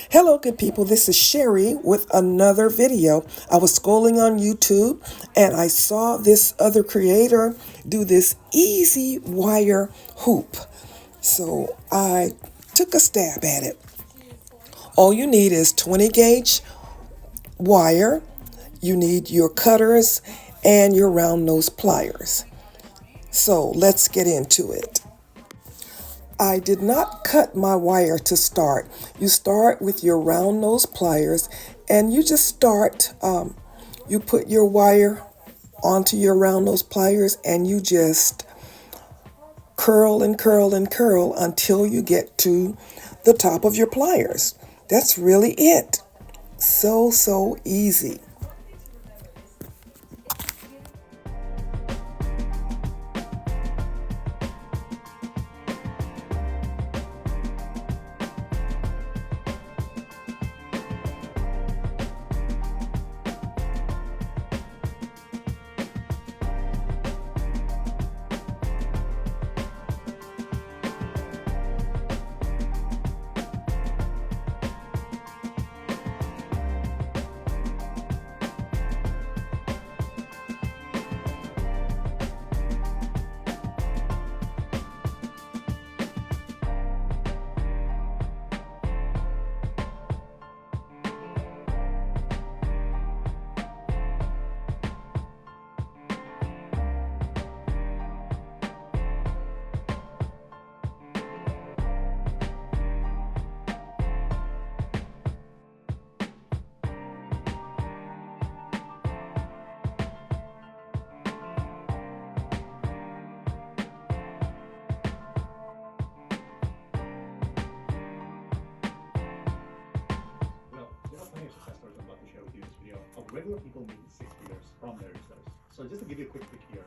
Hello, good people. This is Sherry with another video. I was scrolling on YouTube and I saw this other creator do this easy wire hoop. So I took a stab at it. All you need is 20 gauge wire. You need your cutters and your round nose pliers. So let's get into it. I did not cut my wire to start. You start with your round nose pliers and you just start, you put your wire onto your round nose pliers and you just curl and curl and curl until you get to the top of your pliers. That's really it. So easy. Plenty of success stories I'm about to share with you in this video of regular people making six figures from their resellers. So just to give you a quick pick here,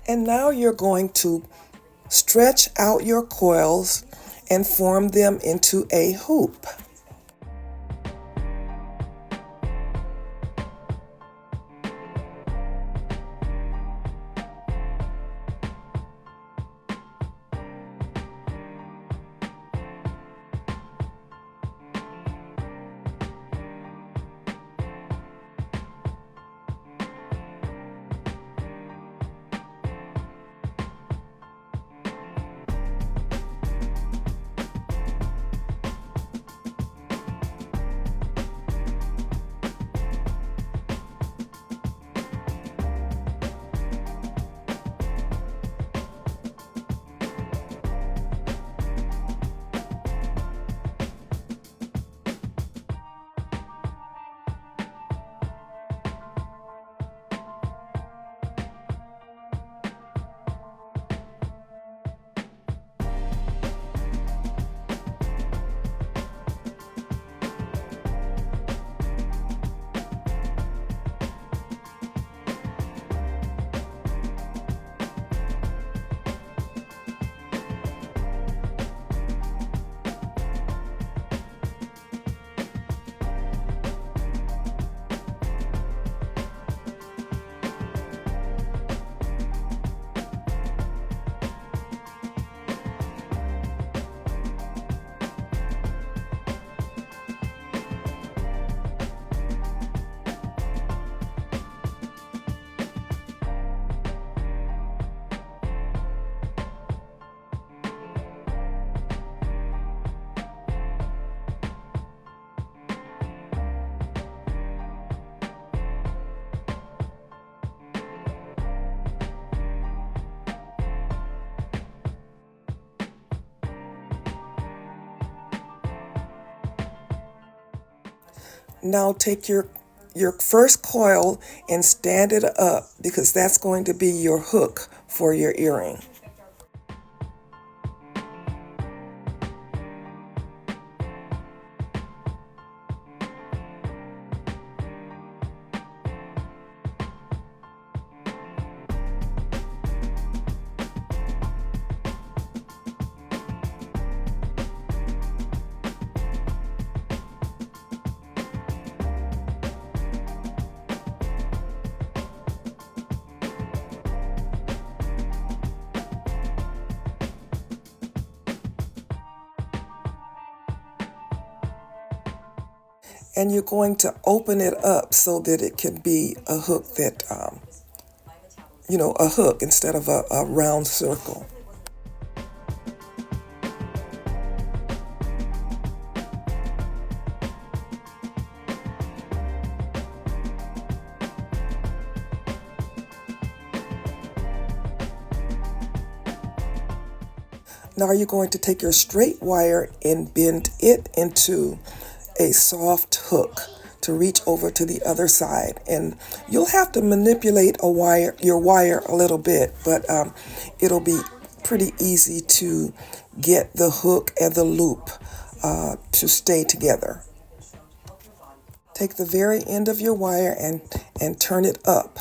And now you're going to stretch out your coils and form them into a hoop. Now take your first coil and stand it up because that's going to be your hook for your earring. And you're going to open it up so that it can be a hook that, a hook instead of a round circle. Now you're going to take your straight wire and bend it into a soft hook to reach over to the other side. And you'll have to manipulate your wire a little bit, but it'll be pretty easy to get the hook and the loop to stay together. Take the very end of your wire and turn it up.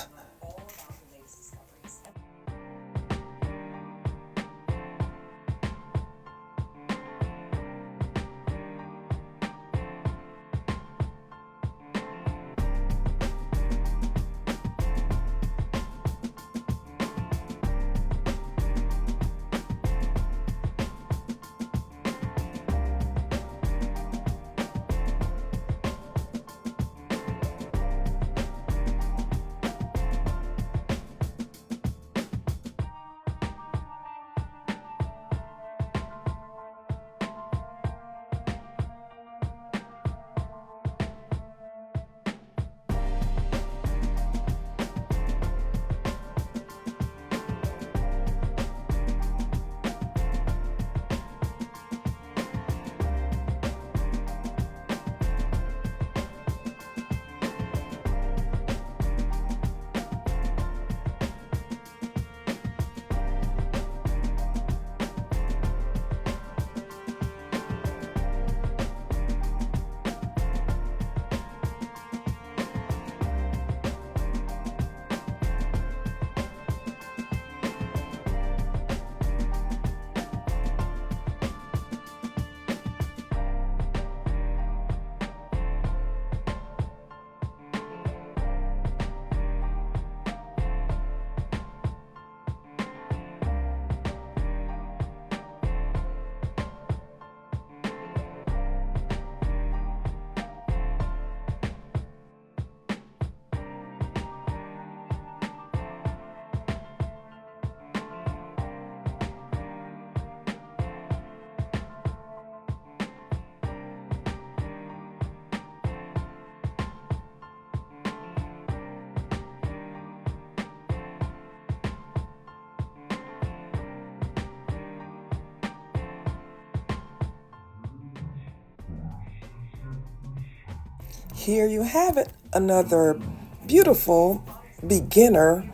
Here you have it, another beautiful beginner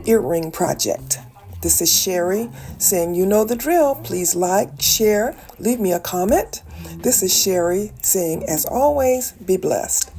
earring project. This is Sherry saying, you know the drill. Please like, share, leave me a comment. This is Sherry saying, as always, be blessed.